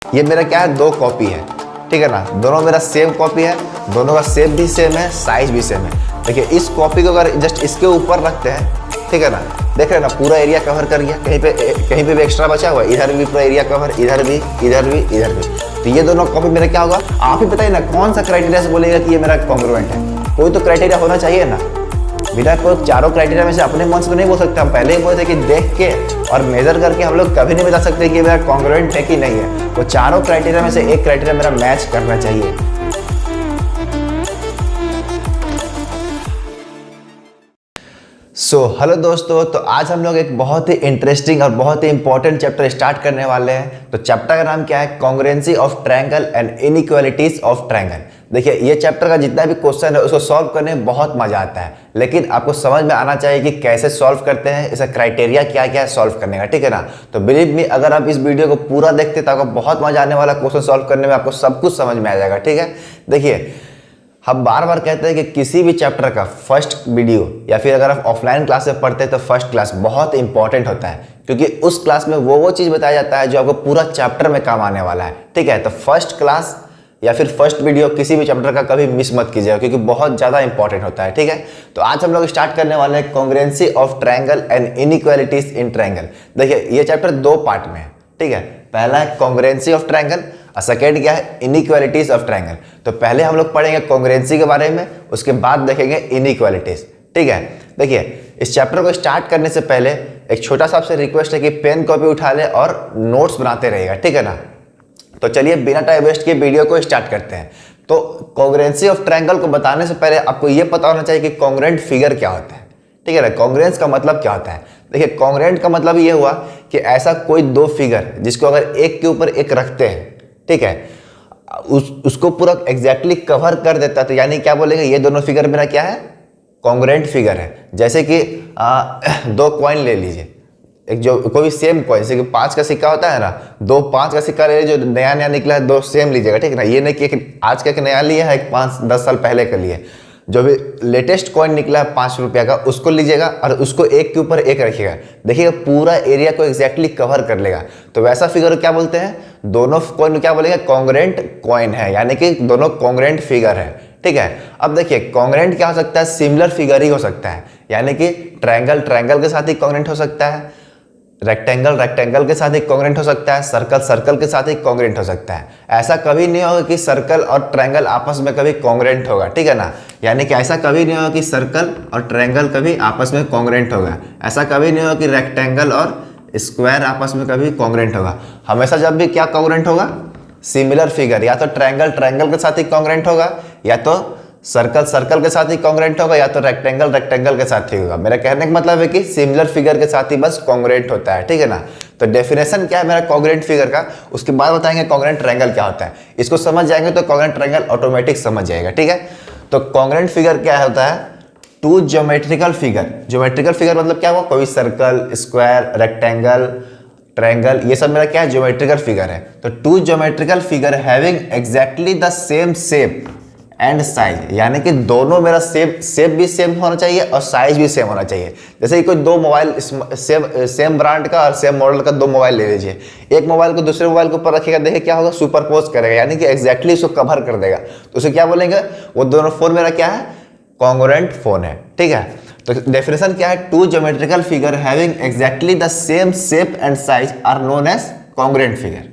ये मेरा क्या है, 2 कॉपी है, ठीक है ना। दोनों मेरा सेम कॉपी है, दोनों का शेप भी सेम है, साइज भी सेम है। देखिए इस कॉपी को अगर जस्ट इसके ऊपर रखते हैं, ठीक है ना, देख रहे हैं ना, पूरा एरिया कवर कर गया, कहीं पे भी एक्स्ट्रा बचा हुआ है, इधर भी पूरा एरिया कवर, इधर भी, इधर भी, इधर भी। तो ये दोनों कॉपी मेरा क्या होगा, आप ही बताइए ना, कौन सा क्राइटेरिया से बोलेगा कि ये मेरा कॉन्ग्रुएंट है। कोई तो क्राइटेरिया होना चाहिए ना, बिना कोई चारों क्राइटेरिया में से अपने मन से तो नहीं बोल सकते। हम पहले ही बोलते कि देख के और मेजर करके हम लोग कभी नहीं बता सकते कि मेरा कॉन्ग्रुएंट है कि नहीं है। तो चारों क्राइटेरिया में से एक क्राइटेरिया मेरा मैच करना चाहिए। हेलो दोस्तों, तो आज हम लोग एक बहुत ही इंटरेस्टिंग और बहुत ही इंपॉर्टेंट चैप्टर स्टार्ट करने वाले हैं। तो चैप्टर का नाम क्या है, congruency of triangle and inequalities of triangle. देखिए ये चैप्टर का जितना भी क्वेश्चन है उसको सॉल्व करने में बहुत मजा आता है, लेकिन आपको समझ में आना चाहिए कि कैसे सॉल्व करते हैं, इसका क्राइटेरिया क्या क्या है सॉल्व करने का, ठीक है ना। तो बिलीव मी, अगर आप इस वीडियो को पूरा देखते तो आपको बहुत मजा आने वाला, क्वेश्चन सॉल्व करने में आपको सब कुछ समझ में आ जाएगा, ठीक है। देखिए हम बार बार कहते हैं कि किसी भी चैप्टर का फर्स्ट वीडियो या फिर अगर आप ऑफलाइन क्लास में पढ़ते हैं तो फर्स्ट क्लास बहुत इंपॉर्टेंट होता है, क्योंकि उस क्लास में वो चीज़ बताया जाता है जो आपको पूरा चैप्टर में काम आने वाला है, ठीक है। तो फर्स्ट क्लास या फिर फर्स्ट वीडियो किसी भी चैप्टर का कभी मिस मत कीजिएगा, क्योंकि बहुत ज़्यादा इंपॉर्टेंट होता है, ठीक है। तो आज हम लोग स्टार्ट करने वाले हैं congruency of triangle and inequalities in triangle. देखिए ये चैप्टर 2 पार्ट में है, ठीक है। पहला है कॉन्ग्रुएंसी ऑफ ट्रायंगल और सेकेंड क्या है, इनइक्वालिटीज ऑफ ट्रायंगल। तो पहले हम लोग पढ़ेंगे कॉन्ग्रुएंसी के बारे में, उसके बाद देखेंगे इनइक्वालिटीज, ठीक है। देखिए इस चैप्टर को स्टार्ट करने से पहले एक छोटा सा आपसे रिक्वेस्ट है कि पेन कॉपी उठा ले और नोट्स बनाते रहिएगा, ठीक है ना। तो चलिए बिना टाइम वेस्ट के वीडियो को स्टार्ट करते हैं। तो कॉन्ग्रुएंसी ऑफ ट्रायंगल को बताने से पहले आपको ये पता होना चाहिए कि कॉन्ग्रुएंट फिगर क्या होता है, ठीक है ना। कॉन्ग्रुएंस का मतलब क्या होता है, देखिए कॉन्ग्रुएंट का मतलब ये हुआ कि ऐसा कोई 2 फिगर जिसको अगर एक के ऊपर एक रखते हैं, ठीक है, उसको पूरा एग्जैक्टली कवर कर देता है, तो यानी क्या बोलेंगे, ये दोनों फिगर मेरा क्या है, कॉन्ग्रुएंट फिगर है। जैसे कि 2 कॉइन ले लीजिए, एक जो कोई भी सेम कॉइन, जैसे कि 5 का सिक्का होता है ना, 2 5 का सिक्का ले लीजिए, जो नया नया निकला है 2 सेम लीजिएगा, ठीक है ना। ये नहीं कि एक आज का एक नया लिया है, एक 5-10 साल पहले के लिए। जो भी लेटेस्ट कॉइन निकला है 5 रुपया का, उसको लीजिएगा और उसको एक के ऊपर एक रखिएगा, देखिएगा पूरा एरिया को एग्जैक्टली कवर कर लेगा। तो वैसा फिगर क्या बोलते हैं, दोनों कॉइन क्या बोलेंगे, कॉन्ग्रुएंट कॉइन है, यानी कि दोनों कॉन्ग्रुएंट फिगर है, ठीक है। अब देखिए कॉन्ग्रुएंट क्या हो सकता है, सिमिलर फिगर ही हो सकता है, यानी कि ट्रायंगल ट्रायंगल के साथ ही कॉन्ग्रुएंट हो सकता है, रेक्टेंगल रेक्टेंगल के साथ ही कॉन्ग्रुएंट हो सकता है, सर्कल सर्कल के साथ ही कॉन्ग्रुएंट हो सकता है। ऐसा कभी नहीं होगा कि सर्कल और ट्रायंगल आपस में कभी कॉन्ग्रुएंट होगा, ठीक है ना। यानी कि ऐसा कभी नहीं होगा कि सर्कल और ट्रायंगल कभी आपस में कॉन्ग्रुएंट होगा। ऐसा कभी नहीं होगा कि रेक्टेंगल और स्क्वायर आपस में कभी कॉन्ग्रुएंट होगा। हमेशा जब भी क्या कॉन्ग्रुएंट होगा, सिमिलर फिगर, या तो ट्रायंगल ट्रायंगल के साथ ही कॉन्ग्रुएंट होगा, या तो सर्कल सर्कल के साथ ही कॉन्ग्रुएंट होगा, या तो रेक्टेंगल रेक्टेंगल के साथ ही होगा। मेरा कहने का मतलब है कि सिमिलर फिगर के साथ ही बस कॉन्ग्रुएंट होता है, ठीक है ना। तो डेफिनेशन क्या है मेरा कॉन्ग्रुएंट फिगर का, उसके बाद बताएंगे कॉन्ग्रुएंट ट्रायंगल क्या होता है। इसको समझ जाएंगे तो कॉन्ग्रुएंट ट्रायंगल ऑटोमेटिक समझ जाएगा, ठीक है। तो कॉन्ग्रुएंट फिगर क्या होता है, 2 ज्योमेट्रिकल फिगर। ज्योमेट्रिकल फिगर मतलब क्या हुआ, कोई सर्कल, स्क्वायर, रेक्टेंगल, ट्रायंगल, ये सब मेरा क्या है, ज्योमेट्रिकल फिगर है। तो 2 geometrical figure having exactly the same shape and size, यानी कि दोनों मेरा शेप भी सेम होना चाहिए और साइज भी सेम होना चाहिए। जैसे कि कोई 2 मोबाइल सेम ब्रांड का और सेम मॉडल का 2 मोबाइल ले लीजिए, एक मोबाइल को दूसरे मोबाइल के ऊपर रखिएगा, देखिए क्या होगा, सुपरपोज करेगा, यानी कि एग्जैक्टली इसको कवर कर देगा। तो उसे क्या बोलेंगे, वो दोनों फोन मेरा क्या है, कॉन्ग्रुएंट फोन है, ठीक है। तो डेफिनेशन क्या है, 2 geometrical figure having exactly the same shape and size are known as congruent figure.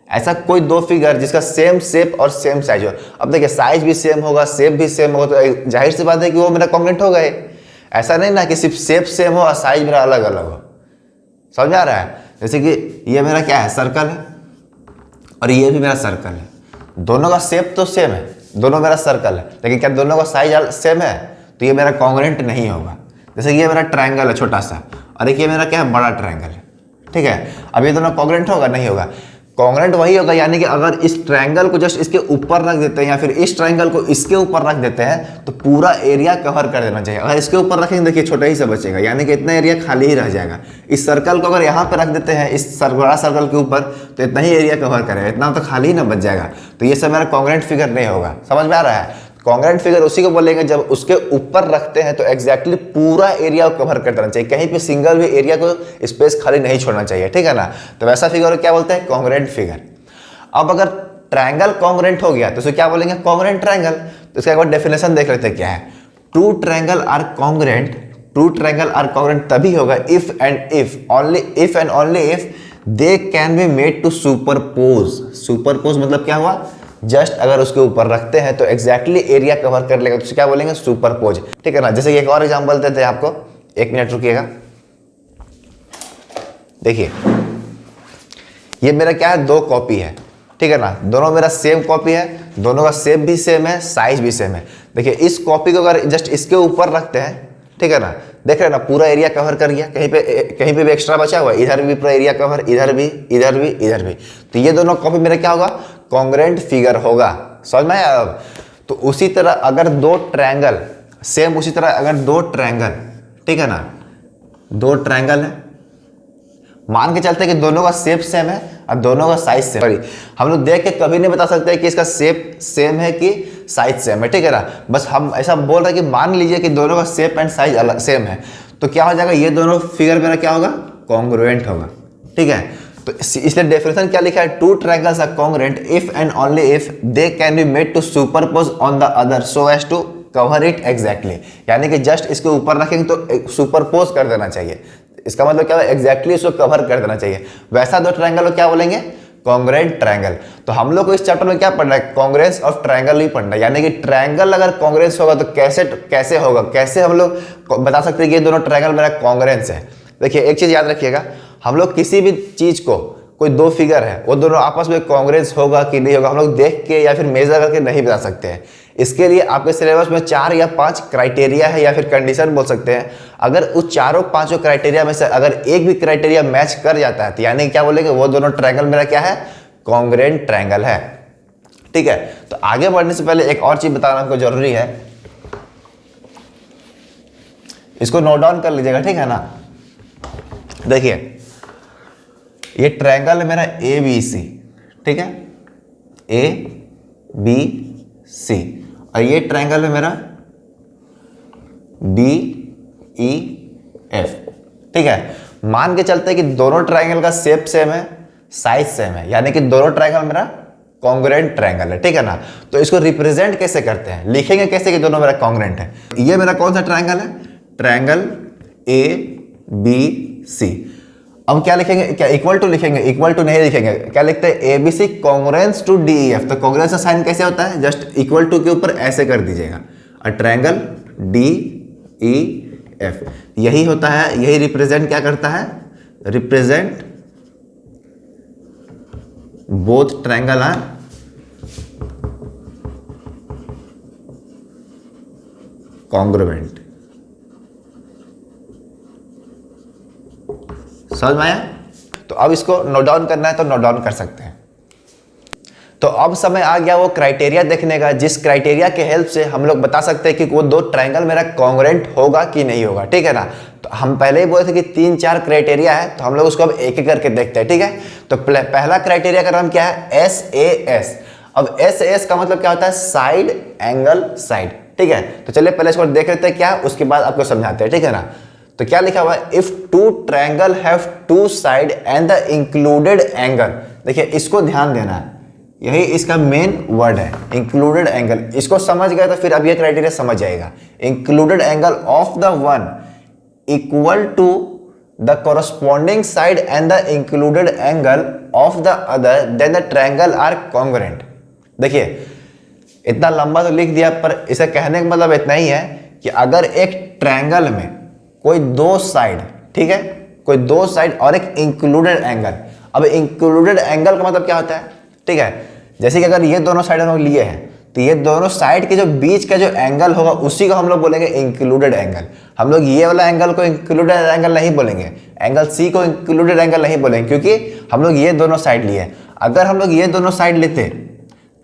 ऐसा कोई 2 फिगर जिसका सेम शेप और सेम साइज हो। अब देखिए साइज भी सेम होगा, शेप भी सेम होगा, तो जाहिर सी बात है कि वो मेरा कॉन्ग्रुएंट होगा ही। ऐसा नहीं ना कि सिर्फ शेप सेम हो और साइज मेरा अलग अलग हो, समझ आ रहा है। जैसे कि ये मेरा क्या है, सर्कल है, और ये भी मेरा सर्कल है, दोनों का शेप तो सेम है, दोनों मेरा सर्कल है, लेकिन क्या दोनों का साइज सेम है, तो ये मेरा कॉन्ग्रुएंट नहीं होगा। जैसे ये मेरा ट्रायंगल है छोटा सा, और एक ये मेरा क्या है, बड़ा ट्रायंगल है, ठीक है। अब ये दोनों कॉन्ग्रुएंट होगा, नहीं होगा। कॉन्ग्रुएंट वही होगा, यानी कि अगर इस ट्रायंगल को जस्ट इसके ऊपर रख देते हैं या फिर इस ट्रायंगल को इसके ऊपर रख देते हैं तो पूरा एरिया कवर कर देना चाहिए। अगर इसके ऊपर रखेंगे देखिए छोटा ही सा बचेगा, यानी कि इतना एरिया खाली ही रह जाएगा। इस सर्कल को अगर यहाँ पे रख देते हैं, इस बड़ा सर्कल के ऊपर, तो इतना ही एरिया कवर करेगा, इतना तो खाली ही ना बच जाएगा। तो ये सब मेरा कॉन्ग्रुएंट फिगर नहीं होगा, समझ में आ रहा है। कॉन्ग्रुएंट फिगर उसी को बोलेंगे जब उसके ऊपर रखते हैं तो एग्जैक्टली पूरा एरिया को कवर कर देना चाहिए, कहीं पे सिंगल भी एरिया को स्पेस खाली नहीं छोड़ना चाहिए, ठीक है ना। तो वैसा फिगर को क्या बोलते हैं, कॉन्ग्रुएंट फिगर। अब अगर ट्रायंगल कॉन्ग्रुएंट हो गया तो इसे क्या बोलेंगे, कॉन्ग्रुएंट ट्रायंगल। तो इसका एक बार डेफिनेशन देख लेते हैं क्या है। Two triangle are congruent, to triangle are congruent तभी होगा if and only if they can be made to superpose. Superpose मतलब क्या हुआ, जस्ट अगर उसके ऊपर रखते हैं तो एग्जैक्टली एरिया कवर कर लेगा, तो क्या बोलेंगे, सुपरपोज। ठीक है ना। जैसे कि एक और एग्जांपल देते हैं आपको, एक मिनट रुकिएगा। देखिए ये मेरा क्या है, दो कॉपी है, ठीक है ना, दोनों मेरा सेम कॉपी है, दोनों का शेप भी सेम है, साइज भी सेम है। देखिए इस कॉपी को अगर जस्ट इसके ऊपर रखते हैं, ठीक है ना, देख रहे हैं ना, पूरा एरिया कवर कर गया, कहीं पे भी एक्स्ट्रा बचा हुआ है, इधर भी पूरा एरिया कवर, इधर भी, इधर भी, इधर भी। तो ये दोनों कॉपी मेरा क्या होगा, कॉन्ग्रुएंट फिगर होगा। समझ में आया अब। तो उसी तरह अगर दो ट्रायंगल, सेम उसी तरह अगर दो ट्रायंगल, ठीक है ना, दो ट्रायंगल है, मान के चलते हैं कि दोनों का शेप सेम है और दोनों का साइज सेम है। हम लोग देख के कभी नहीं बता सकते कि इसका शेप सेम है कि साइज सेम है, ठीक है ना। बस हम ऐसा बोल रहे हैं कि मान लीजिए कि दोनों का शेप एंड साइज अलग सेम है, तो क्या हो जाएगा, ये दोनों फिगर मेरा क्या होगा, कॉन्ग्रुएंट होगा। ठीक है। तो इसलिए डेफिनेशन क्या लिखा है, two triangles are congruent if and only if they can be made to superpose on the other so as to cover it exactly. यानी कि जस्ट इसके ऊपर रखेंगे तो सुपरपोज कर देना चाहिए। इसका मतलब क्या है, एग्जैक्टली इसको कवर कर देना चाहिए। वैसा दो ट्रायंगल को क्या बोलेंगे, कॉन्ग्रुएंट ट्रायंगल। तो हम लोग को इस चैप्टर में क्या पढ़ना है, कांग्रुएंस ऑफ ट्रायंगल ही पढ़ना है। यानी कि ट्रायंगल अगर कांग्रुएंस होगा तो कैसे होगा, कैसे हम लोग बता सकते हैं कि ये दोनों ट्रायंगल मेरा कांग्रुएंस है। देखिए एक चीज याद रखिएगा, हम लोग किसी भी चीज को, कोई दो फिगर है, वो दोनों आपस में कांग्रुएंस होगा कि नहीं होगा, हम लोग देख के या फिर मेजर करके नहीं बता सकते हैं। इसके लिए आपके सिलेबस में 4 या 5 क्राइटेरिया है या फिर कंडीशन बोल सकते हैं। अगर उस चारों पांचों क्राइटेरिया में से अगर एक भी क्राइटेरिया मैच कर जाता है तो यानी क्या बोलेंगे, वो दोनों ट्रायंगल मेरा क्या है, कॉन्ग्रुएंट ट्रायंगल है। ठीक है। तो आगे बढ़ने से पहले एक और चीज बताना हमको जरूरी है, इसको नोट डाउन कर लीजिएगा, ठीक है ना। देखिए ये ट्रायंगल है मेरा ABC, ठीक है, ABC, और ये ट्रायंगल है मेरा DEF। ठीक है। मान के चलते हैं कि दोनों ट्रायंगल का शेप सेम है, साइज सेम है, यानी कि दोनों ट्रायंगल मेरा कॉन्ग्रुएंट ट्रायंगल है। ठीक है ना। तो इसको रिप्रेजेंट कैसे करते हैं, लिखेंगे कैसे कि दोनों मेरा कॉन्ग्रुएंट है। ये मेरा कौन सा ट्रायंगल है, ट्रायंगल ABC। अब क्या लिखेंगे, क्या इक्वल टू लिखेंगे, इक्वल टू नहीं लिखेंगे, क्या लिखते हैं, ABC कॉन्ग्रुएंस टू DEF। तो कॉन्ग्रुएंस का साइन कैसे होता है, जस्ट इक्वल टू के ऊपर ऐसे कर दीजिएगा, और ट्रायंगल DEF यही होता है, यही रिप्रेजेंट क्या करता है, represent both triangle are congruent. समझ में आया। तो अब इसको नोट डाउन करना है तो नोट डाउन कर सकते हैं। तो अब समय आ गया वो क्राइटेरिया देखने का, जिस क्राइटेरिया के हेल्प से हम लोग बता सकते हैं कि वो दो ट्रायंगल मेरा कॉन्ग्रुएंट होगा कि नहीं होगा। ठीक है ना। तो हम पहले ही बोले थे कि 3-4 क्राइटेरिया है, तो हम लोग उसको अब एक एक करके देखते हैं। ठीक है। तो पहला क्राइटेरिया का नाम क्या है, SAS। अब SAS का मतलब क्या होता है, साइड एंगल साइड। ठीक है। तो चलिए पहले इसको देख लेते हैं क्या, उसके बाद आपको समझाते हैं। ठीक है ना। तो क्या लिखा हुआ है, if two triangle have two side and the included angle. देखिए इसको ध्यान देना है, यही इसका मेन वर्ड है, इंक्लूडेड एंगल। इसको समझ गए तो फिर अब ये क्राइटेरिया समझ जाएगा। Included angle of the one equal to the corresponding side and the included angle of the other then the triangle are congruent. देखिए इतना लंबा तो लिख दिया, पर इसे कहने का मतलब इतना ही है कि अगर एक ट्रायंगल में कोई दो साइड, ठीक है, कोई दो साइड और एक इंक्लूडेड एंगल। अब इंक्लूडेड एंगल का मतलब क्या होता है, ठीक है, जैसे कि अगर ये दोनों साइड हम लोग लिए हैं तो ये दोनों साइड के जो बीच का जो एंगल होगा उसी को हम लोग बोलेंगे इंक्लूडेड एंगल। हम लोग ये वाला एंगल को इंक्लूडेड एंगल नहीं बोलेंगे, एंगल C को इंक्लूडेड एंगल नहीं बोलेंगे, क्योंकि हम लोग ये दोनों साइड लिए। अगर हम लोग ये दोनों साइड लेते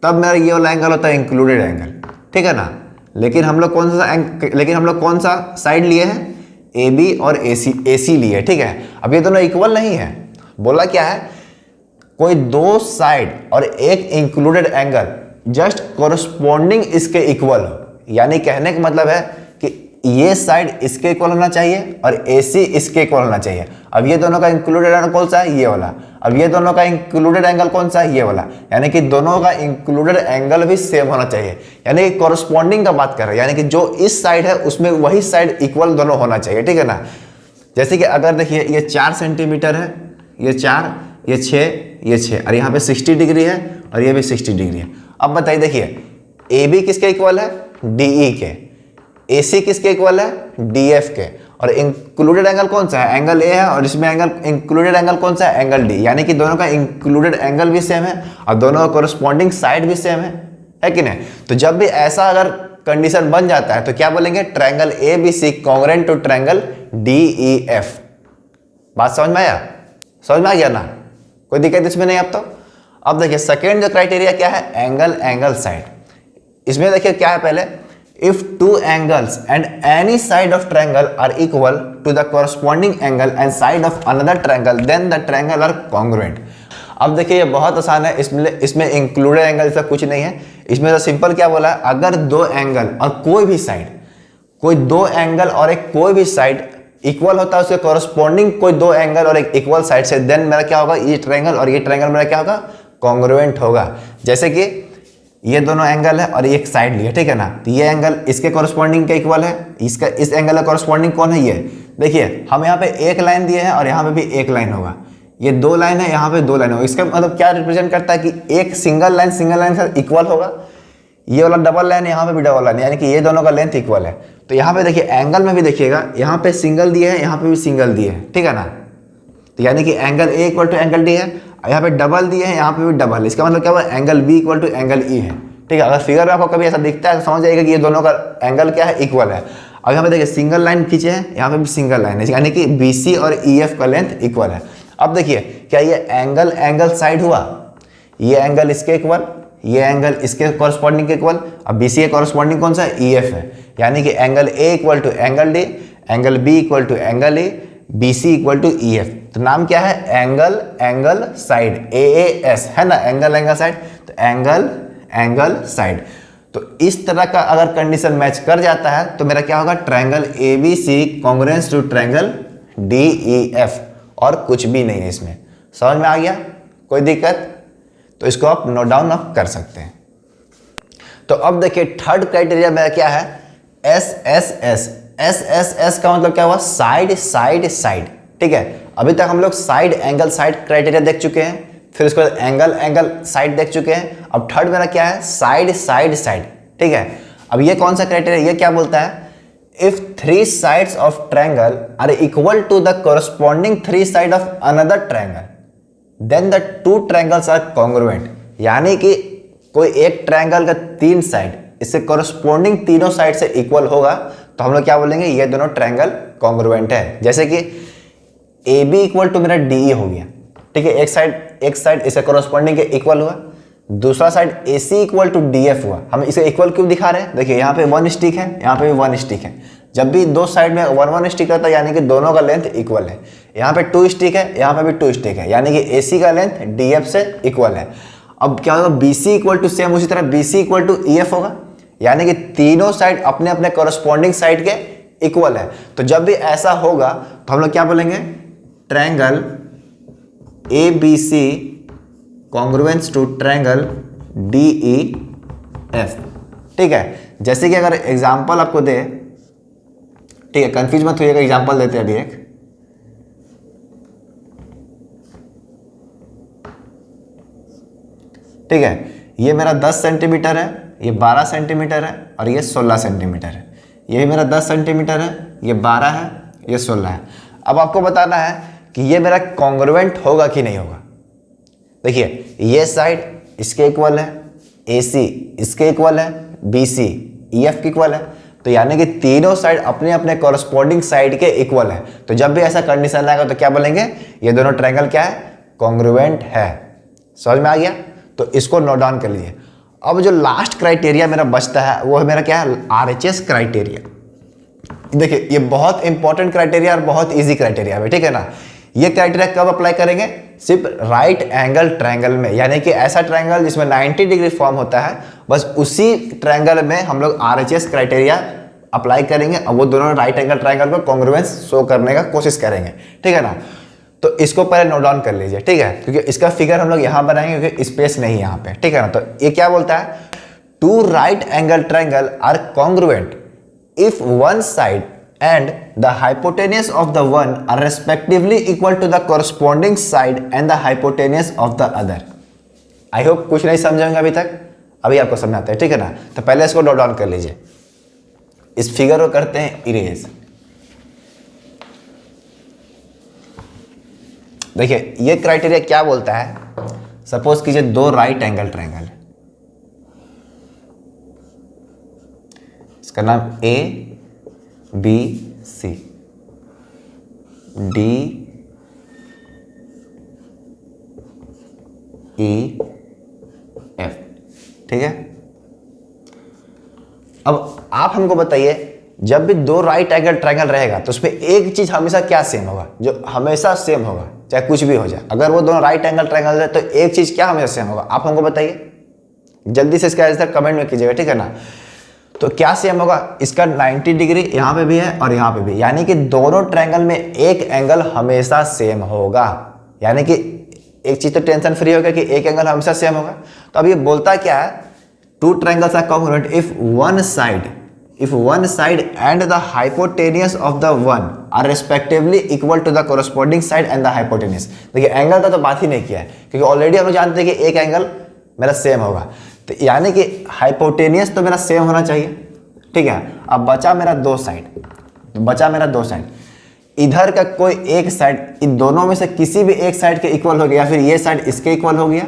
तब मेरा ये वाला एंगल होता है इंक्लूडेड एंगल। ठीक है ना। लेकिन हम लोग कौन सा साइड लिए हैं, AB और AC लिए। ठीक है। अब ये दोनों इक्वल नहीं है, बोला क्या है, कोई दो साइड और एक इंक्लूडेड एंगल जस्ट कोरस्पॉन्डिंग इसके इक्वल हो। यानी कहने का मतलब है कि ये साइड इसके इक्वल होना चाहिए और AC इसके इक्वल होना चाहिए। अब ये दोनों का इंक्लूडेड एंगल कौन सा है, ये वाला। अब ये दोनों का इंक्लूडेड एंगल कौन सा है, ये वाला। यानी कि दोनों का इंक्लूडेड एंगल भी सेम होना चाहिए, यानी कि कॉरस्पॉन्डिंग का बात कर रहे हैं, यानी कि जो इस साइड है उसमें वही साइड इक्वल दोनों होना चाहिए, ठीक है ना। जैसे कि अगर देखिए ये 4 सेंटीमीटर है, ये 4, ये 6, ये 6, और यहाँ पे 60 डिग्री है और ये भी 60 डिग्री है। अब बताइए, देखिए AB किसके इक्वल है, DE के। AC किसके इक्वल है, DF के। और इंक्लूडेड एंगल कौन सा है, एंगल A है, और इसमें एंगल इंक्लूडेड एंगल कौन सा है, एंगल D। यानी कि दोनों का इंक्लूडेड एंगल भी सेम है और दोनों का कॉरस्पॉन्डिंग साइड भी सेम है कि नहीं। तो जब भी ऐसा अगर कंडीशन बन जाता है तो क्या बोलेंगे, triangle ABC congruent to triangle DEF। बात समझ में आया, समझ में आ गया ना, कोई दिक्कत इसमें नहीं। अब देखिए सेकेंड जो क्राइटेरिया क्या है, एंगल साइड। इसमें देखिए क्या है, पहले if two angles and any side of triangle are equal to the corresponding angle and side of another triangle then the triangle are congruent। अब देखिए ये बहुत आसान है, इसमें इंक्लूडेड एंगल ऐसा कुछ नहीं है। इसमें तो सिंपल क्या बोला है, अगर दो एंगल और कोई भी साइड, कोई दो एंगल और एक कोई भी साइड इक्वल होता है उसके कॉरस्पॉन्डिंग कोई दो एंगल और एक इक्वल साइड से, देन मेरा क्या होगा, ये ट्रायंगल और ये ट्रायंगल मेरा क्या होगा, कॉन्ग्रुएंट होगा। जैसे कि ये दोनों एंगल है और एक साइड लिया, ठीक है ना, तो ये एंगल इसके कॉरस्पॉन्डिंग के इक्वल है, इसका इस एंगल का कॉरस्पॉन्डिंग कौन है, ये। देखिए हम यहाँ पे एक लाइन दिए हैं और यहाँ पे भी एक लाइन होगा, ये दो लाइन है, यहाँ पे दो लाइन होगा। इसका मतलब क्या रिप्रेजेंट करता है कि एक सिंगल लाइन का इक्वल होगा, ये वाला डबल लाइन, यहाँ पे भी डबल लाइन, यानी कि ये दोनों का लेंथ इक्वल है। तो यहाँ पे देखिए एंगल में भी देखिएगा, यहाँ पे सिंगल दिए है, यहाँ पे भी सिंगल दिए है, ठीक है ना। तो यानी कि angle A equal to angle D है, यहाँ पे डबल दिए हैं, यहाँ पे भी डबल है। इसका मतलब क्या हुआ, angle B equal to angle E है, ठीक है। अगर फिगर में आपको कभी ऐसा दिखता है तो समझ जाइएगा कि ये दोनों का एंगल क्या है, इक्वल है। अब यहाँ पे देखिए सिंगल लाइन खींचे हैं, यहाँ पे भी सिंगल लाइन है, यानी कि BC और EF का लेंथ इक्वल है। अब देखिए क्या ये एंगल साइड हुआ, ये एंगल इसके इक्वल, ये एंगल इसके कॉरस्पॉन्डिंग के इक्वल। अब BC के कॉरस्पॉन्डिंग कौन सा है, EF है, यानी कि angle A equal to angle D, angle B equal to angle A, BC equal to EF। तो नाम क्या है, एंगल साइड, AAS है ना, एंगल साइड। तो एंगल साइड। तो इस तरह का अगर कंडीशन मैच कर जाता है तो मेरा क्या होगा, triangle ABC congruence to triangle DEF, और कुछ भी नहीं है इसमें। समझ में आ गया, कोई दिक्कत? तो इसको आप नोट डाउन आप कर सकते हैं। तो अब देखिए थर्ड क्राइटेरिया मेरा क्या है, SSS का मतलब क्या हुआ, साइड, ठीक है। अभी तक हम लोग साइड एंगल साइड क्राइटेरिया देख चुके हैं, फिर उसके बाद एंगल साइड देख चुके हैं। अब थर्ड मेरा क्या है, साइड, ठीक है। अब ये कौन सा क्राइटेरिया, ये क्या बोलता है, if three sides of triangle are equal to the corresponding three side of another triangle then the two triangles are congruent. यानी कि कोई एक ट्रायंगल का तीन साइड इससे कॉरस्पॉन्डिंग तीनों साइड से इक्वल होगा तो हम लोग क्या बोलेंगे, ये दोनों ट्रायंगल कॉन्ग्रुएंट है। जैसे कि AB इक्वल टू मेरा DE हो गया, ठीक है, एक साइड इसे कॉरस्पॉन्डिंग के इक्वल हुआ, दूसरा side AC equal to DF हुआ। हम इसे इक्वल क्यों दिखा रहे हैं, देखिए यहाँ पे 1 स्टिक है, यहाँ पे भी 1 स्टिक है। जब भी दो साइड में 1 स्टिक रहता है यानी कि दोनों का लेंथ इक्वल है। यहाँ पे 2 स्टिक है, यहाँ पे भी 2 स्टिक है, यानी कि AC का लेंथ DF से इक्वल है। अब क्या होगा, BC इक्वल टू सेम उसी तरह BC इक्वल टू EF होगा, यानी कि तीनों साइड अपने अपने कॉरस्पॉन्डिंग साइड के इक्वल है। तो जब भी ऐसा होगा तो हम लोग क्या बोलेंगे, triangle ABC congruence to triangle DEF, ठीक है। जैसे कि अगर एग्जांपल आपको दे, ठीक है, कंफ्यूज मत होइएगा, एग्जांपल देते हैं अभी एक। ठीक है, ये मेरा 10 सेंटीमीटर है, ये 12 सेंटीमीटर है और ये 16 सेंटीमीटर है। ये भी मेरा 10 सेंटीमीटर है, ये 12 है, ये 16 है। अब आपको बताना है कि ये मेरा कॉन्ग्रुएंट होगा कि नहीं होगा। देखिए ये साइड इसके इक्वल है, AC इसके इक्वल है, BC EF के इक्वल है, तो यानी कि तीनों साइड अपने अपने कॉरस्पॉन्डिंग साइड के इक्वल है। तो जब भी ऐसा कंडीशन आएगा तो क्या बोलेंगे, ये दोनों ट्रायंगल क्या है, कॉन्ग्रुएंट है। समझ में आ गया, तो इसको नोट डाउन कर लीजिए। अब जो लास्ट क्राइटेरिया मेरा बचता है वो है मेरा क्या है, RHS क्राइटेरिया। देखिए ये बहुत इंपॉर्टेंट क्राइटेरिया और बहुत ईजी क्राइटेरिया है, ठीक है ना। ये क्राइटेरिया कब अप्लाई करेंगे, सिर्फ राइट एंगल ट्रायंगल में, यानी कि ऐसा ट्रायंगल जिसमें 90 डिग्री फॉर्म होता है, बस उसी ट्रायंगल में हम लोग RHS क्राइटेरिया अप्लाई करेंगे और वो दोनों राइट एंगल ट्रायंगल को कॉन्ग्रुएंस शो करने का कोशिश करेंगे, ठीक है ना। तो इसको पहले नोट डाउन कर लीजिए, ठीक है, क्योंकि इसका फिगर हम लोग यहाँ बनाएंगे क्योंकि स्पेस नहीं है यहाँ पे, ठीक है ना। तो ये क्या बोलता है, two right angle triangle are congruent if one side and the hypotenuse of the one are respectively equal to the corresponding side and the hypotenuse of the other. I hope कुछ नहीं समझेंगे अभी तक, अभी आपको समझाते हैं, ठीक है ना। तो पहले इसको नोट डाउन कर लीजिए, इस फिगर को करते हैं इरेज। देखिए ये क्राइटेरिया क्या बोलता है, सपोज कीजिए दो राइट एंगल ट्रायंगल, इसका नाम A B C D E F, ठीक है। अब आप हमको बताइए, जब भी दो राइट एंगल ट्रायंगल रहेगा तो उसमें एक चीज हमेशा क्या सेम होगा, जो हमेशा सेम होगा चाहे कुछ भी हो जाए। अगर वो दोनों राइट एंगल ट्रायंगल है तो एक चीज क्या हमेशा सेम होगा, आप हमको बताइए, जल्दी से इसका आंसर कमेंट में कीजिएगा, ठीक है ना। तो क्या सेम होगा, इसका 90 डिग्री यहाँ पे भी है और यहाँ पे भी, यानी कि दोनों ट्रायंगल में एक एंगल हमेशा सेम होगा। यानी कि एक चीज तो टेंशन फ्री होगा कि एक एंगल हमेशा सेम होगा। तो अब ये बोलता क्या है, two triangles are congruent if one side and the hypotenuse of the one are respectively equal to the corresponding side and the hypotenuse. देखिए एंगल का तो बात ही नहीं किया है, क्योंकि ऑलरेडी हम लोग जानते हैं कि एक एंगल मेरा सेम होगा, तो यानी कि हाइपोटेनियस तो मेरा सेम होना चाहिए, ठीक है। अब बचा मेरा दो साइड, इधर का कोई एक साइड इन दोनों में से किसी भी एक साइड के इक्वल हो गया, या फिर ये साइड इसके इक्वल हो गया,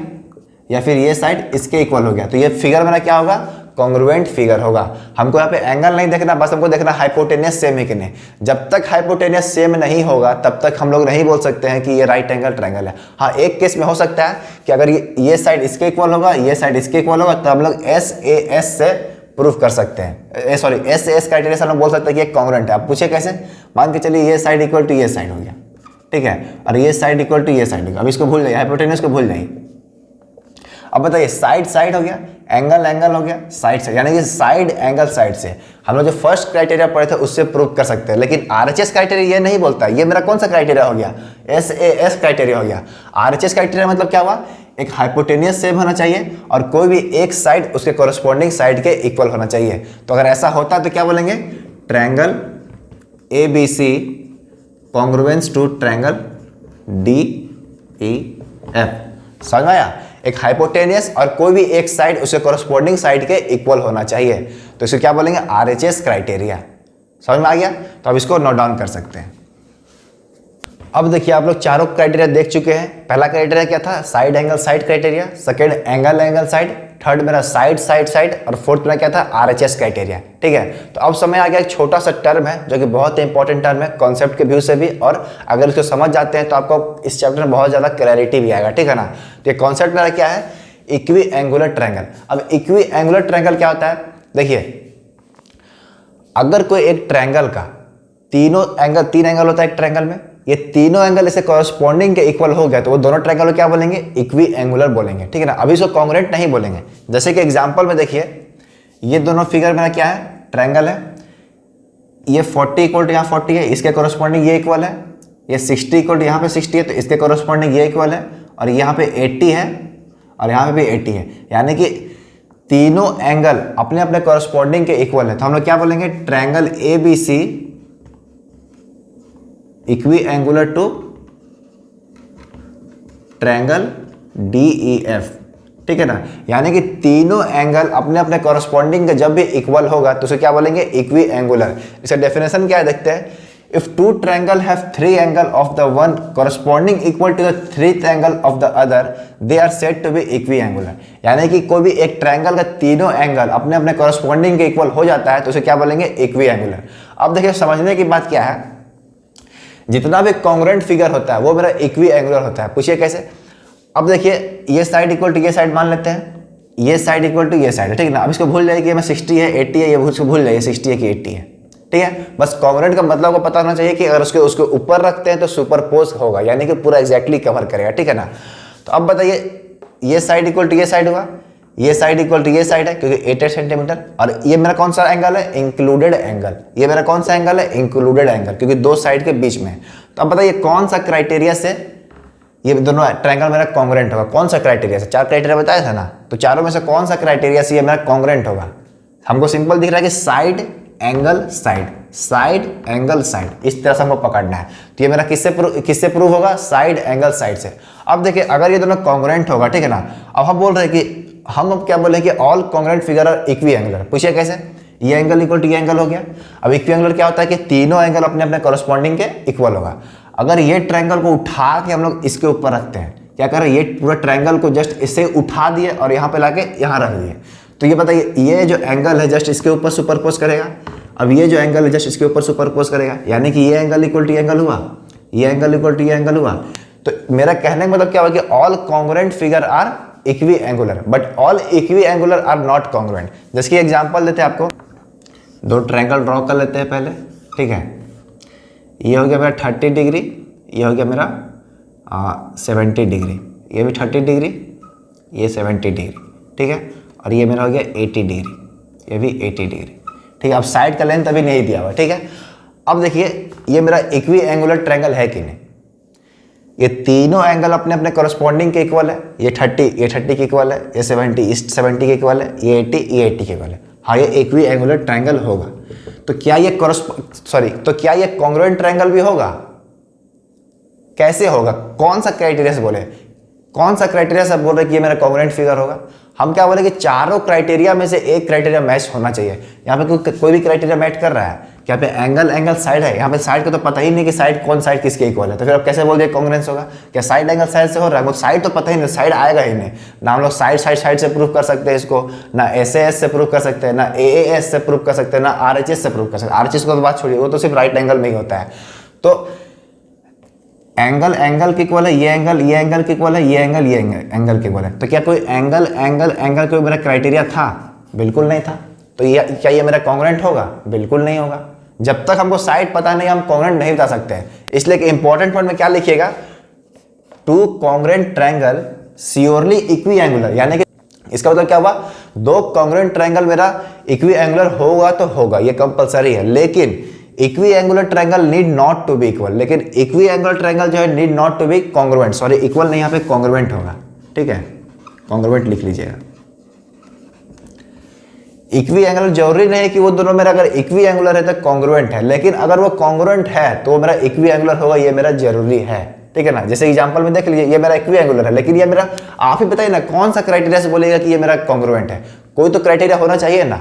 या फिर ये साइड इसके इक्वल हो गया, तो ये फिगर मेरा क्या होगा, कॉन्ग्रुएंट फिगर होगा। हमको यहाँ पे एंगल नहीं देखना, बस हमको देखना हाइपोटेनियस सेम है कि नहीं। जब तक हाइपोटेनियस सेम नहीं होगा तब तक हम लोग नहीं बोल सकते हैं कि ये राइट एंगल ट्रायंगल है। हाँ, एक केस में हो सकता है कि अगर ये साइड इसके इक्वल होगा, ये साइड इसके इक्वल होगा, तो हम लोग SAS से प्रूफ कर सकते हैं, सॉरी SAS क्राइटेरिया से हम लोग बोल सकते हैं कि एक कॉन्ग्रुएंट है। आप पूछे कैसे, मान के चलिए ये साइड इक्वल टू ये साइड हो गया, ठीक है, और ये साइड इक्वल टू ये साइड हो गया। अब इसको भूल जाइए, हाइपोटेनियस को भूल जाइए। अब बताइए साइड हो गया, एंगल हो गया, साइड, यानी कि साइड एंगल साइड से हम लोग जो फर्स्ट क्राइटेरिया पढ़े थे उससे प्रूव कर सकते हैं। लेकिन RHS क्राइटेरिया ये नहीं बोलता। ये मेरा कौन सा क्राइटेरिया हो गया, SAS क्राइटेरिया हो गया। RHS क्राइटेरिया मतलब क्या हुआ, एक हाइपोटेनियस सेम होना चाहिए और कोई भी एक साइड उसके कोरस्पॉन्डिंग साइड के इक्वल होना चाहिए। तो अगर ऐसा होता तो क्या बोलेंगे, triangle ABC congruence to triangle DEF। समझ में आया, एक हाइपोटेनियस और कोई भी एक साइड उसके कोरस्पॉन्डिंग साइड के इक्वल होना चाहिए, तो इसे क्या बोलेंगे, RHS क्राइटेरिया। समझ में आ गया, तो अब इसको नोट डाउन कर सकते हैं। अब देखिए आप लोग चारों क्राइटेरिया देख चुके हैं। पहला क्राइटेरिया क्या था, side angle side criteria, second angle side, third मेरा साइड और फोर्थ मेरा क्या था, RHS क्राइटेरिया, ठीक है। तो अब समय आ गया एक छोटा सा टर्म है जो कि बहुत इंपॉर्टेंट टर्म है कॉन्सेप्ट के व्यू से भी, और अगर इसको समझ जाते हैं तो आपको इस चैप्टर में बहुत ज़्यादा क्लैरिटी भी आएगा, ठीक है ना। तो ये कॉन्सेप्ट मेरा क्या है, इक्वी एंगुलर ट्रायंगल। अब इक्वी एंगुलर ट्रायंगल क्या होता है, देखिए अगर कोई एक ट्रायंगल का तीन एंगल होता है एक ट्रायंगल में, ये तीनों एंगल इसे कॉरस्पॉन्डिंग के इक्वल हो गया तो वो दोनों ट्रायंगल को क्या बोलेंगे, इक्वी एंगुलर बोलेंगे, ठीक है ना। अभी इसको कॉन्ग्रुएंट नहीं बोलेंगे। जैसे कि एग्जांपल में देखिए, ये दोनों फिगर मेरा क्या है, ट्रायंगल है, ये 40 इक्वल टू यहाँ 40 है, इसके कॉरस्पॉन्डिंग ये इक्वल है, ये 60 इक्वल टू यहाँ पे 60 है तो इसके कॉरस्पॉन्डिंग ये इक्वल है, और यहाँ पे 80 है और यहाँ पे भी 80 है, यानी कि तीनों एंगल अपने अपने कॉरस्पॉन्डिंग के इक्वल है। तो हम लोग क्या बोलेंगे, triangle ABC equi Angular two triangle DEF, ठीक है ना। यानी कि तीनों एंगल अपने अपने कॉरस्पॉन्डिंग के जब भी इक्वल होगा तो उसे क्या बोलेंगे, इक्वी एंगुलर। इसका डेफिनेशन क्या है देखते हैं, if two triangle have three angle of the one corresponding equal to the third angle of the other, they are said to be equiangular. यानी कि कोई भी एक ट्रायंगल का तीनों एंगल अपने अपने कॉरस्पॉन्डिंग के इक्वल हो जाता है तो उसे क्या बोलेंगे, इक्वी एंगुलर। अब देखिए समझने की बात क्या है, जितना भी कॉन्ग्रुएंट फिगर होता है वो मेरा इक्वी एंगुलर होता है। पूछिए कैसे, अब देखिए ये साइड इक्वल टू ये साइड मान लेते हैं, ये साइड इक्वल टू ये साइड है, ठीक है ना। अब इसको भूल जाइए कि मैं 60 है 80 है, ये उसको भूल जाइए 60 है कि 80 है, ठीक है। बस कॉन्ग्रुएंट का मतलब को पता होना चाहिए कि अगर उसके ऊपर रखते हैं तो सुपरपोज होगा, यानी कि पूरा एग्जैक्टली कवर करेगा, ठीक है ना। तो अब बताइए ये साइड इक्वल टू ये साइड हुआ, ये साइड इक्वल टू ये साइड है क्योंकि 88 सेंटीमीटर, और ये मेरा कौन सा एंगल है, इंक्लूडेड एंगल। ये मेरा कौन सा एंगल है, इंक्लूडेड एंगल, क्योंकि दो साइड के बीच में। तो अब बताइए कौन सा क्राइटेरिया से ये दोनों ट्रायंगल मेरा कॉन्ग्रुएंट होगा, कौन सा क्राइटेरिया से, 4 क्राइटेरिया बताया था ना, तो चारों में से कौन सा क्राइटेरिया से ये मेरा कॉन्ग्रुएंट होगा। हमको सिंपल दिख रहा है कि side angle side, side angle side, इस तरह से हमको पकड़ना है। तो ये मेरा किससे प्रूव होगा, साइड एंगल साइड से। अब देखिए अगर ये दोनों कॉन्ग्रुएंट होगा, ठीक है ना, अब हम बोल रहे हैं कि हम अब क्या बोले कि all congruent figure are equiangular. पूछिए कैसे, ये एंगल इक्वल टू ये एंगल हो गया। अब इक्वी एंगुलर क्या होता है कि तीनों एंगल अपने अपने कॉरस्पॉन्डिंग के इक्वल होगा। अगर ये ट्रायंगल को उठा के हम लोग इसके ऊपर रखते हैं, क्या करें, ये पूरा ट्रायंगल को जस्ट इससे उठा दिए और यहाँ पे लाके यहाँ रख दिए, तो ये बताइए ये जो एंगल है जस्ट इसके ऊपर सुपरपोज करेगा। अब ये जो एंगल है जस्ट इसके ऊपर सुपरपोज करेगा, यानी कि ये एंगल इक्वल टू ये एंगल हुआ, ये एंगल इक्वल टू ये एंगल हुआ। तो मेरा कहने का मतलब क्या हुआ कि all congruent figure are equiangular but all equiangular are not congruent. जैसे कि एग्जांपल देते हैं आपको, दो ट्रायंगल ड्रॉ कर लेते हैं पहले, ठीक है। ये हो गया मेरा 30 डिग्री, ये हो गया मेरा 70 डिग्री, ये भी 30 डिग्री, ये 70 डिग्री, ठीक है। और ये मेरा हो गया 80 डिग्री, ये भी 80 डिग्री, ठीक है। अब साइड का लेंथ अभी नहीं दिया हुआ, ठीक है। अब देखिए ये मेरा इक्वी एंगुलर ट्रायंगल है कि नहीं, ये तीनों एंगल अपने अपने कॉरस्पॉन्डिंग के इक्वल है। ये 30 के इक्वल है, ये 70 के इक्वल है, ये 80 के इक्वल है। हाँ ये इक्वी एंगुलर ट्रायंगल होगा। तो क्या ये क्या ये कॉन्ग्रुएंट ट्रायंगल भी होगा, कैसे होगा, कौन सा क्राइटेरिया से बोले, कौन सा क्राइटेरिया से बोल रहे कि ये मेरा कॉन्ग्रुएंट फिगर होगा। हम क्या बोले कि चारों क्राइटेरिया में से एक क्राइटेरिया मैच होना चाहिए। यहाँ पे कोई भी क्राइटेरिया मैच कर रहा है, यहाँ पे एंगल साइड है, यहाँ पे साइड को तो पता ही नहीं कि साइड कौन साइड किसके इक्वल है, तो फिर आप कैसे बोल दिए कॉन्ग्रुएंस होगा। क्या साइड एंगल साइड से हो रहा है, साइड तो पता ही नहीं, साइड आएगा ही नहीं ना। हम लोग साइड से प्रूव कर सकते हैं इसको, ना SAS से प्रूव कर सकते हैं, ना AAS से प्रूव कर सकते हैं, ना RHS से प्रूव कर सकते हैं। RHS को तो बात छोड़िए, वो तो सिर्फ राइट एंगल में ही होता है। तो एंगल के इक्वल है, ये एंगल के इक्वल है, ये एंगल के इक्वल है। तो क्या कोई एंगल कोई मेरा क्राइटेरिया था, बिल्कुल नहीं था। तो ये क्या ये मेरा कॉन्ग्रुएंट होगा, बिल्कुल नहीं होगा। जब तक हमको साइड पता नहीं हम कॉन्ग्रुएंट नहीं बता सकते हैं। इसलिए कि इंपॉर्टेंट पॉइंट में क्या लिखिएगा, two congruent triangle surely equiangular, यानी कि इसका मतलब क्या हुआ, दो कॉन्ग्रुएंट ट्रायंगल मेरा इक्वी एंगुलर होगा तो होगा, ये कंपलसरी है। लेकिन equiangular triangle need not to be equal, लेकिन इक्वी एंगुलर ट्रायंगल जो है need not to be congruent, sorry equal नहीं, यहाँ पे कॉन्ग्रुएंट होगा, ठीक है। कॉन्ग्रुएंट लिख लीजिएगा। इक्वी एंगुलर जरूरी नहीं कि वो दोनों मेरा अगर इक्वी एंगुलर है तो कॉन्ग्रुएंट है, लेकिन अगर वो कॉन्ग्रुएंट है तो वो मेरा इक्वी एंगुलर होगा, ये मेरा जरूरी है, ठीक है ना। जैसे एग्जांपल में देख लीजिए, ये मेरा इक्वी एंगुलर है, लेकिन ये मेरा, आप ही बताइए ना कौन सा क्राइटेरिया से बोलेगा कि ये मेरा कॉन्ग्रुएंट है। कोई तो क्राइटेरिया होना चाहिए ना,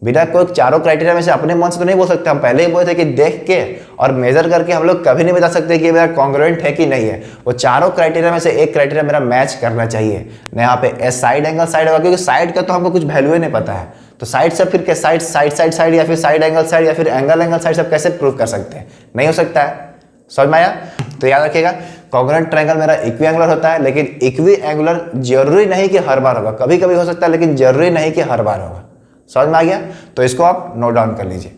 बिना कोई चारों क्राइटेरिया में से अपने मन से तो नहीं बोल सकते। हम पहले ही बोले थे कि देख के और मेजर करके हम लोग कभी नहीं बता सकते कि मेरा कॉन्ग्रुएंट है कि नहीं है। वो चारों क्राइटेरिया में से एक क्राइटेरिया मेरा मैच करना चाहिए ना। यहाँ पे साइड एंगल साइड होगा, क्योंकि साइड का तो हमको कुछ वैल्यू ही नहीं पता है। तो साइड से फिर क्या साइड या फिर साइड एंगल साइड या फिर एंगल साइड सब कैसे प्रूव कर सकते हैं, नहीं हो सकता है। समझ में आया। तो याद रखिएगा कॉन्ग्रुएंट ट्रायंगल मेरा इक्वी एंगुलर होता है, लेकिन इक्वी एंगुलर जरूरी नहीं कि हर बार होगा, कभी कभी हो सकता है, लेकिन जरूरी नहीं कि हर बार होगा। समझ में आ गया। तो इसको आप नोट डाउन कर लीजिए।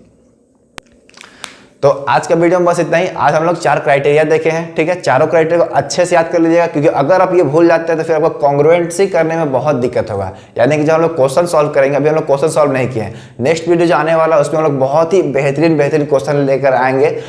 तो आज का वीडियो में बस इतना ही। आज हम लोग 4 क्राइटेरिया देखे हैं, ठीक है। चारों क्राइटेरिया को अच्छे से याद कर लीजिएगा, क्योंकि अगर आप ये भूल जाते हैं तो फिर आपको कॉन्ग्रुएंसी करने में बहुत दिक्कत होगा। यानी कि जब हम लोग क्वेश्चन सॉल्व करेंगे, अभी हम लोग क्वेश्चन सॉल्व नहीं किए हैं, नेक्स्ट वीडियो जो आने वाला है उसमें हम लोग बहुत ही बेहतरीन क्वेश्चन लेकर आएंगे।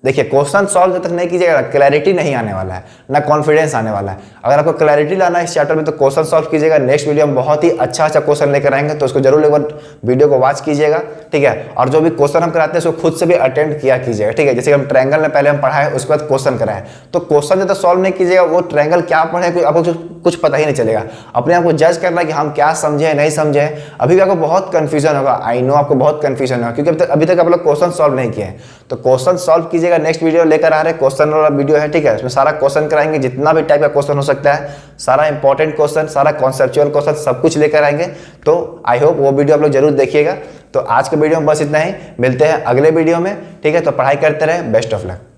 देखिए क्वेश्चन सॉल्व जब तक नहीं कीजिएगा क्लैरिटी नहीं आने वाला है, ना कॉन्फिडेंस आने वाला है। अगर आपको क्लैरिटी लाना है इस चैप्टर में तो क्वेश्चन सॉल्व कीजिएगा। नेक्स्ट वीडियो में बहुत ही अच्छा क्वेश्चन लेकर आएंगे, तो उसको जरूर एक बार वीडियो को वॉच कीजिएगा, ठीक है। और जो भी क्वेश्चन हम कराते हैं उसको खुद से भी अटेम्प्ट किया कीजिएगा, ठीक है। जैसे हम ट्रायंगल में पहले हम पढ़ाए, उसके बाद क्वेश्चन कराए, तो क्वेश्चन जब तक सॉल्व नहीं कीजिएगा वो ट्रायंगल क्या पढ़े आपको कुछ पता ही नहीं चलेगा। अपने आप को जज करना कि हम क्या समझे नहीं समझे। अभी भी आपको बहुत कंफ्यूजन होगा, आई नो आपको बहुत कंफ्यूजन होगा, क्योंकि अभी तक आप लोग क्वेश्चन सॉल्व नहीं किए। तो क्वेश्चन सॉल्व कीजिएगा। नेक्स्ट वीडियो लेकर आ रहे क्वेश्चन वाला वीडियो है, ठीक है। इसमें सारा क्वेश्चन कराएंगे, जितना भी टाइप का क्वेश्चन हो सकता है, सारा इंपॉर्टेंट क्वेश्चन, सारा कॉन्सेप्चुअल क्वेश्चन, सब कुछ लेकर आएंगे। तो आई होप वो वीडियो आप लोग जरूर देखिएगा। तो आज के वीडियो में बस इतना ही, मिलते हैं अगले वीडियो में, ठीक है। तो पढ़ाई करते रहे, बेस्ट ऑफ लक।